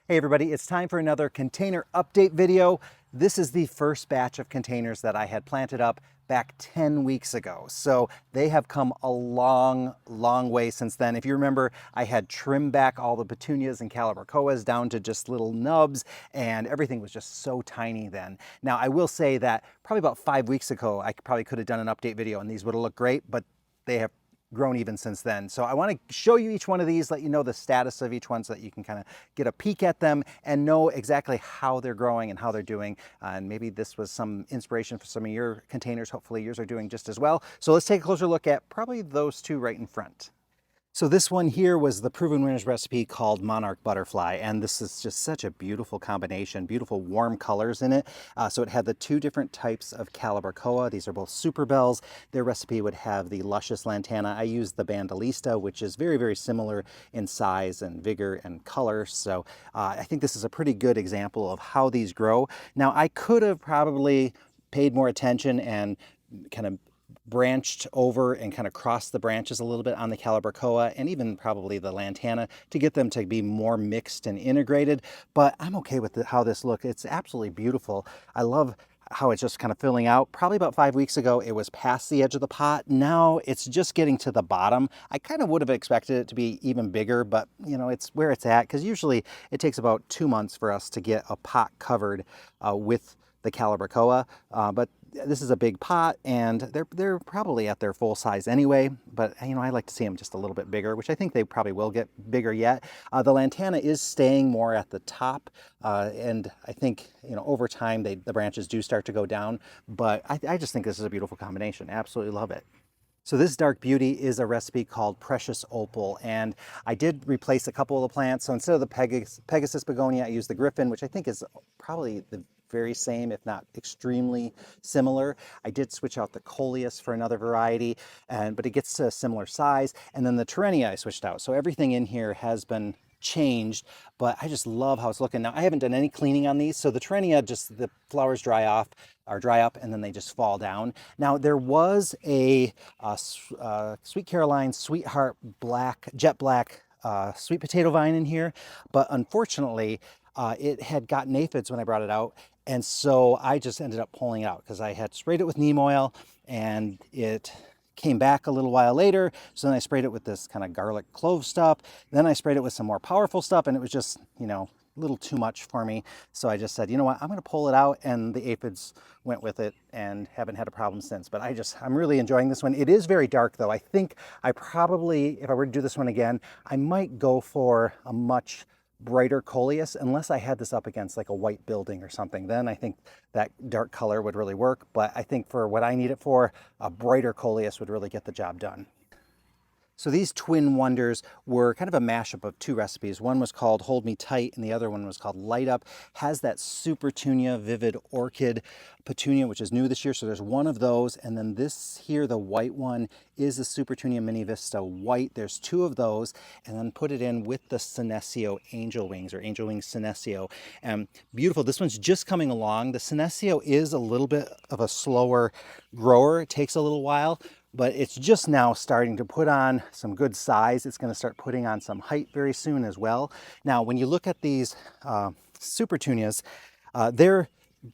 Hey everybody, it's time for another container update video. This is the first batch of containers that I had planted up back 10 weeks ago. So they have come a long way since then. If you remember, I had trimmed back all the petunias and calibrachoas down to just little nubs, and everything was just so tiny then. Now I will say that probably about 5 weeks ago, I probably could have done an update video and these would have looked great, but they have grown even since then. So I want to show you each one of these, let you know the status of each one so that you can kind of get a peek at them and know exactly how they're growing and how they're doing. And maybe this was some inspiration for some of your containers. Hopefully yours are doing just as well. So let's take a closer look at probably those two right in front. So this one here was the Proven Winners recipe called Monarch Butterfly, and this is just such a beautiful combination, beautiful warm colors in it. So it had the two different types of calibrachoa. These are both super bells. Their recipe would have the luscious lantana. I used the bandolista, which is very similar in size and vigor and color. So I think this is a pretty good example of how these grow. Now I could have probably paid more attention and kind of branched over and kind of crossed the branches a little bit on the calibrachoa and even probably the lantana to get them to be more mixed and integrated, but I'm okay with how this looks. It's absolutely beautiful. I love how it's just kind of filling out. Probably about 5 weeks ago, it was past the edge of the pot. Now it's just getting to the bottom. I kind of would have expected it to be even bigger, but you know, it's where it's at, because usually it takes about 2 months for us to get a pot covered with the calibrachoa, but this is a big pot and they're probably at their full size anyway, but you know, I like to see them just a little bit bigger, which I think they probably will get bigger yet. The lantana is staying more at the top, and I think, you know, over time the branches do start to go down, but I just think this is a beautiful combination. Absolutely love it. So this dark beauty is a recipe called Precious Opal, and I did replace a couple of the plants. So instead of the Pegasus begonia, I used the Griffin, which I think is probably the very same, if not extremely similar. I did switch out the Coleus for another variety, but it gets to a similar size. And then the Terenia I switched out. So everything in here has been changed, but I just love how it's looking. Now I haven't done any cleaning on these, so the Terenia, just the flowers dry up and then they just fall down. Now there was a Sweet Caroline Sweetheart jet black sweet potato vine in here, but unfortunately it had gotten aphids when I brought it out, and so I just ended up pulling it out because I had sprayed it with neem oil and it came back a little while later. So then I sprayed it with this kind of garlic clove stuff. Then I sprayed it with some more powerful stuff, and it was just, you know, a little too much for me. So I just said, you know what, I'm going to pull it out, and the aphids went with it and haven't had a problem since. But I'm really enjoying this one. It is very dark though. I think I probably, if I were to do this one again, I might go for a much brighter Coleus, unless I had this up against like a white building or something. Then I think that dark color would really work. But I think for what I need it for, a brighter Coleus would really get the job done. So these twin wonders were kind of a mashup of two recipes. One was called Hold Me Tight and the other one was called Light Up. Has that Supertunia Vivid Orchid petunia, which is new this year. So there's one of those. And then this here, the white one, is the Supertunia Mini Vista White. There's two of those. And then put it in with the Senecio Angel Wings, or Angel Wings Senecio. Beautiful. This one's just coming along. The Senecio is a little bit of a slower grower. It takes a little while, but it's just now starting to put on some good size. It's going to start putting on some height very soon as well. Now, when you look at these Supertunias,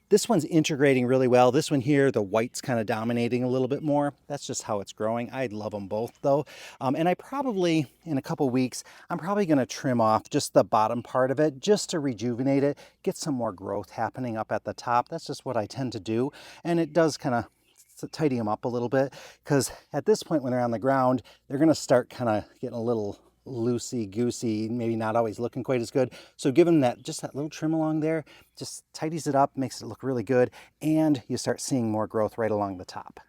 this one's integrating really well. This one here, the white's kind of dominating a little bit more. That's just how it's growing. I love them both though. And I probably, in a couple weeks, I'm probably going to trim off just the bottom part of it just to rejuvenate it, get some more growth happening up at the top. That's just what I tend to do. And it does kind of tidy them up a little bit, because at this point when they're on the ground, they're going to start kind of getting a little loosey-goosey, maybe not always looking quite as good. So give them just that little trim along there, just tidies it up, makes it look really good, and you start seeing more growth right along the top.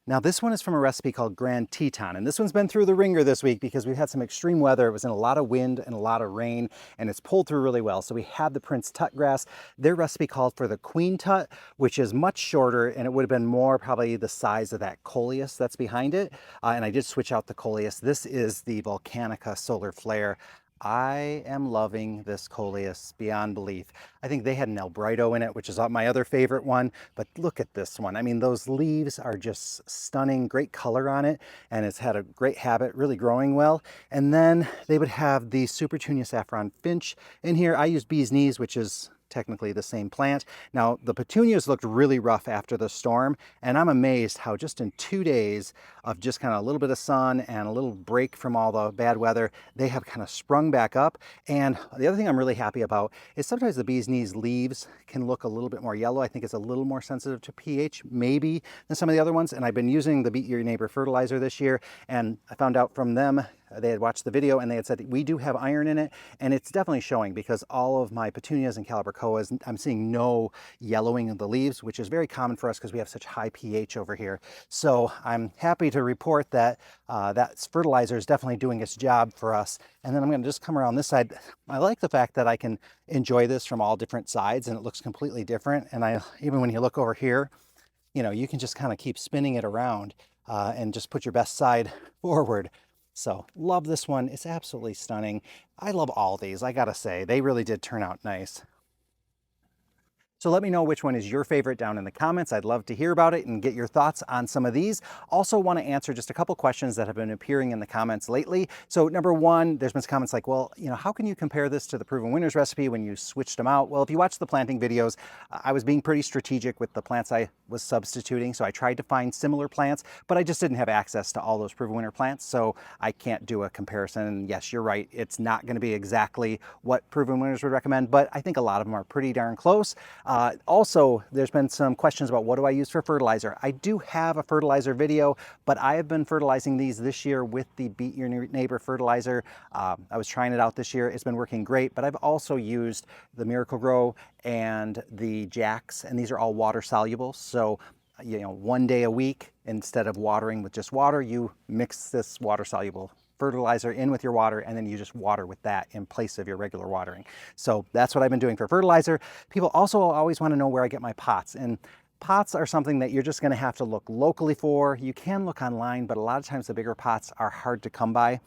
Now this one is from a recipe called Grand Teton, and this one's been through the ringer this week because we've had some extreme weather. It was in a lot of wind and a lot of rain, and it's pulled through really well. So we had the Prince Tut grass. Their recipe called for the Queen Tut, which is much shorter, and it would have been more probably the size of that Coleus that's behind it. And I did switch out the Coleus. This is the Volcanica Solar Flare. I am loving this coleus beyond belief. I think they had an albrido in it, which is my other favorite one, but look at this one. I mean, those leaves are just stunning, great color on it, and it's had a great habit, really growing well. And then they would have the Super Tunia Saffron Finch in here. I use Bee's Knees, which is technically the same plant. Now, the petunias looked really rough after the storm, and I'm amazed how just in 2 days of just kind of a little bit of sun and a little break from all the bad weather, they have kind of sprung back up. And the other thing I'm really happy about is sometimes the Bee's Knees leaves can look a little bit more yellow. I think it's a little more sensitive to pH maybe than some of the other ones. And I've been using the Beat Your Neighbor fertilizer this year, and I found out from them, they had watched the video and they had said we do have iron in it, and it's definitely showing because all of my petunias and calibrachoas, I'm seeing no yellowing of the leaves, which is very common for us because we have such high pH over here. So I'm happy to report that that fertilizer is definitely doing its job for us. And then I'm going to just come around this side. I like the fact that I can enjoy this from all different sides and it looks completely different. And even when you look over here, you know, you can just kind of keep spinning it around and just put your best side forward. So love this one. It's absolutely stunning. I love all these. I gotta say, they really did turn out nice. So let me know which one is your favorite down in the comments. I'd love to hear about it and get your thoughts on some of these. Also want to answer just a couple questions that have been appearing in the comments lately. So number one, there's been some comments like, well, you know, how can you compare this to the Proven Winners recipe when you switched them out? Well, if you watch the planting videos, I was being pretty strategic with the plants I was substituting. So I tried to find similar plants, but I just didn't have access to all those Proven Winner plants. So I can't do a comparison. And yes, you're right. It's not going to be exactly what Proven Winners would recommend, but I think a lot of them are pretty darn close. Also, there's been some questions about what do I use for fertilizer. I do have a fertilizer video, but I have been fertilizing these this year with the Beat Your Neighbor fertilizer. I was trying it out this year. It's been working great, but I've also used the Miracle Grow and the Jax, and these are all water soluble. So, you know, 1 day a week, instead of watering with just water, you mix this water soluble fertilizer in with your water, and then you just water with that in place of your regular watering. So that's what I've been doing for fertilizer. People also always want to know where I get my pots, and pots are something that you're just going to have to look locally for. You can look online, but a lot of times the bigger pots are hard to come by.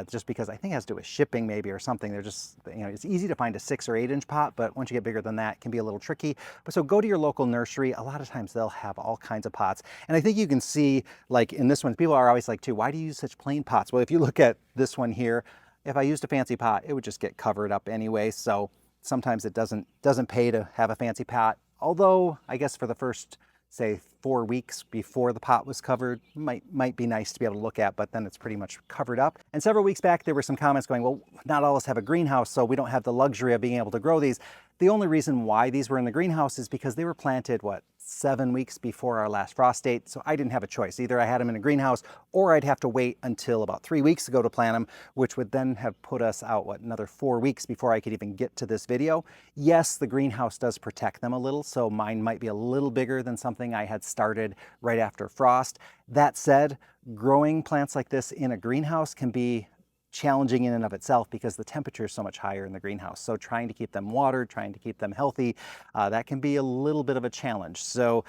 Just because I think it has to do with shipping maybe or something. They're just, you know, it's easy to find a 6 or 8 inch pot, but once you get bigger than that, it can be a little tricky. But so go to your local nursery. A lot of times they'll have all kinds of pots. And I think you can see, like in this one, people are always like, too, why do you use such plain pots? Well, if you look at this one here, if I used a fancy pot, it would just get covered up anyway. So sometimes it doesn't pay to have a fancy pot. Although I guess for the first, say, 4 weeks before the pot was covered, might be nice to be able to look at, but then it's pretty much covered up. And several weeks back, there were some comments going, well, not all of us have a greenhouse, so we don't have the luxury of being able to grow these. The only reason why these were in the greenhouse is because they were planted, 7 weeks before our last frost date, so I didn't have a choice. Either I had them in a greenhouse or I'd have to wait until about 3 weeks ago to plant them, which would then have put us out, another 4 weeks before I could even get to this video. Yes, the greenhouse does protect them a little, so mine might be a little bigger than something I had started right after frost. That said, growing plants like this in a greenhouse can be challenging in and of itself because the temperature is so much higher in the greenhouse. So trying to keep them watered, trying to keep them healthy, that can be a little bit of a challenge. So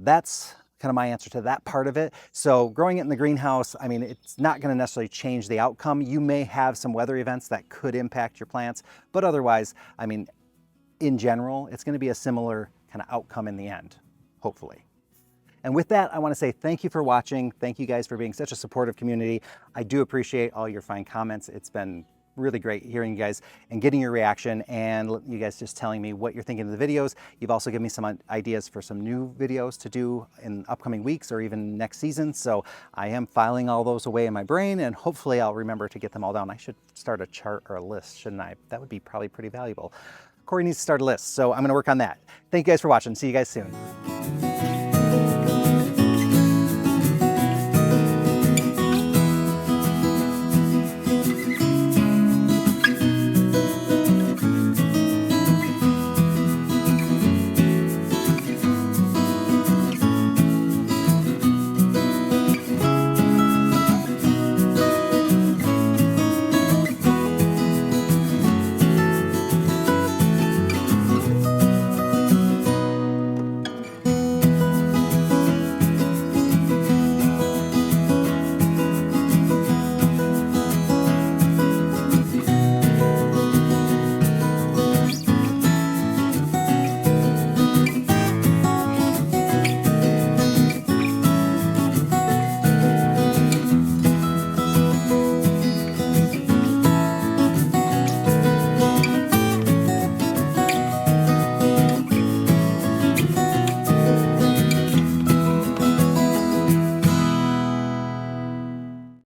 that's kind of my answer to that part of it. So growing it in the greenhouse, I mean, it's not going to necessarily change the outcome. You may have some weather events that could impact your plants, but otherwise, I mean, in general, it's going to be a similar kind of outcome in the end, hopefully. And with that, I want to say thank you for watching. Thank you guys for being such a supportive community. I do appreciate all your fine comments. It's been really great hearing you guys and getting your reaction and you guys just telling me what you're thinking of the videos. You've also given me some ideas for some new videos to do in upcoming weeks or even next season. So I am filing all those away in my brain and hopefully I'll remember to get them all down. I should start a chart or a list, shouldn't I? That would be probably pretty valuable. Corey needs to start a list, so I'm going to work on that. Thank you guys for watching. See you guys soon.